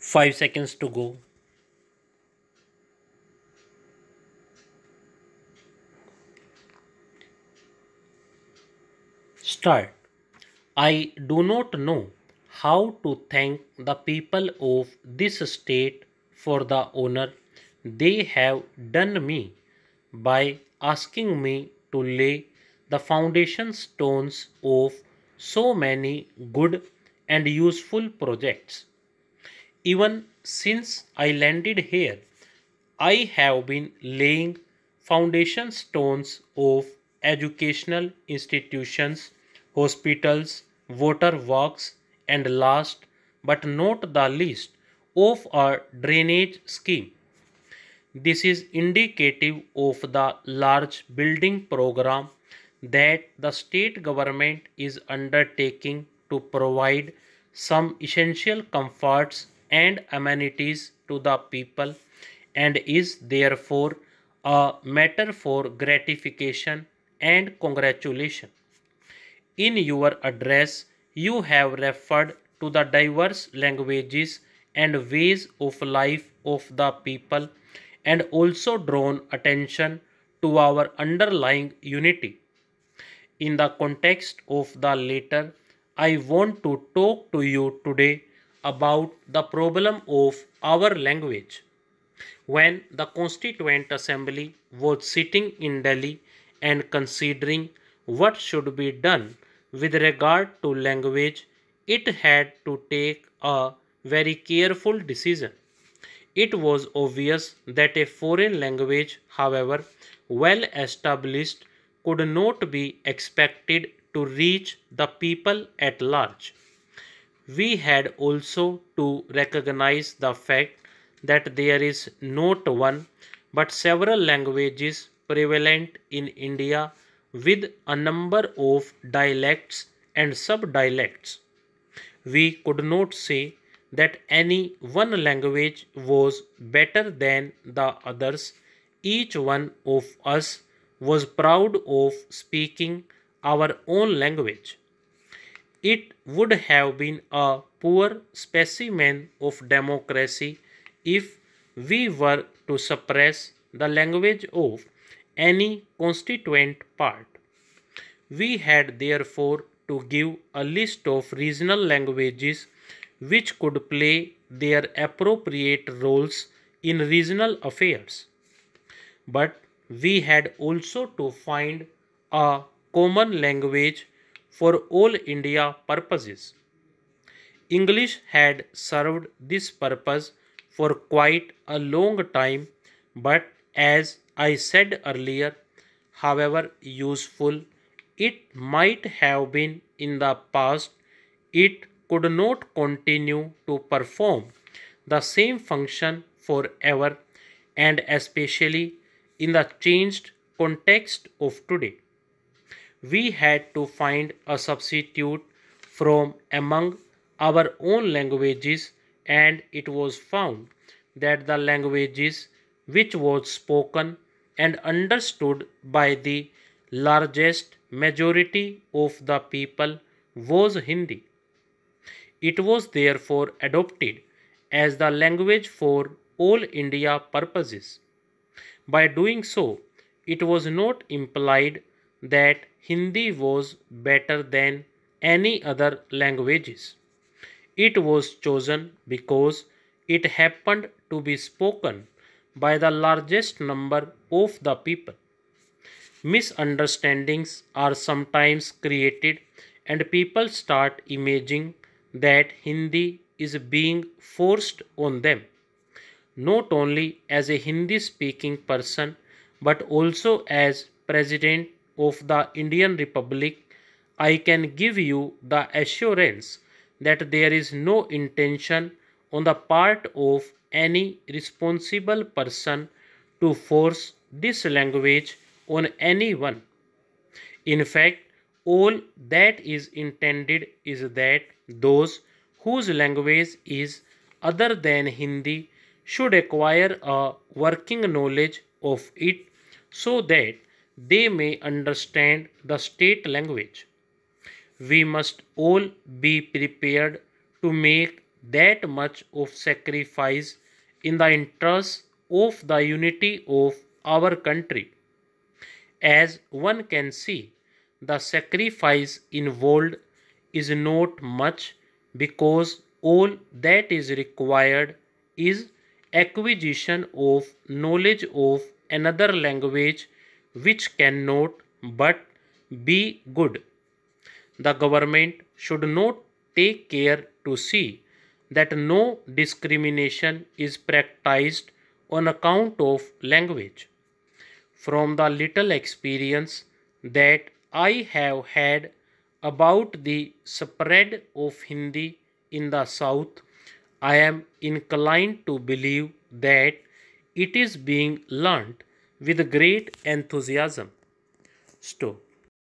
5 seconds to go. Start. I do not know how to thank the people of this state for the honor they have done me by asking me to lay the foundation stones of so many good and useful projects. Even since I landed here, I have been laying foundation stones of educational institutions, hospitals, water works, and last but not the least, of a drainage scheme. This is indicative of the large building program that the state government is undertaking to provide some essential comforts and amenities to the people and is therefore a matter for gratification and congratulation. In your address, you have referred to the diverse languages and ways of life of the people and also drawn attention to our underlying unity. In the context of the latter, I want to talk to you today about the problem of our language. When the Constituent Assembly was sitting in Delhi and considering what should be done with regard to language, it had to take a very careful decision. It was obvious that a foreign language, however well established, could not be expected to reach the people at large. We had also to recognize the fact that there is not one but several languages prevalent in India with a number of dialects and subdialects. We could not say that any one language was better than the others. Each one of us was proud of speaking our own language. It would have been a poor specimen of democracy if we were to suppress the language of any constituent part. We had therefore to give a list of regional languages which could play their appropriate roles in regional affairs. But we had also to find a common language for all India purposes. English had served this purpose for quite a long time, but as I said earlier, however useful it might have been in the past, it could not continue to perform the same function forever and especially in the changed context of today. We had to find a substitute from among our own languages, and it was found that the languages which was spoken and understood by the largest majority of the people was Hindi. It was therefore adopted as the language for all India purposes. By doing so, it was not implied that Hindi was better than any other languages. It was chosen because it happened to be spoken by the largest number of the people. Misunderstandings are sometimes created, and people start imagining that Hindi is being forced on them, not only as a Hindi speaking person but also as President of the Indian Republic. I can give you the assurance that there is no intention on the part of any responsible person to force this language on anyone. In fact, all that is intended is that those whose language is other than Hindi should acquire a working knowledge of it so that they may understand the state language. We must all be prepared to make that much of sacrifice in the interest of the unity of our country. As one can see, the sacrifice involved is not much because all that is required is acquisition of knowledge of another language which cannot but be good. The government should not take care to see that no discrimination is practiced on account of language. From the little experience that I have had about the spread of Hindi in the South, I am inclined to believe that it is being learnt with great enthusiasm. Stop.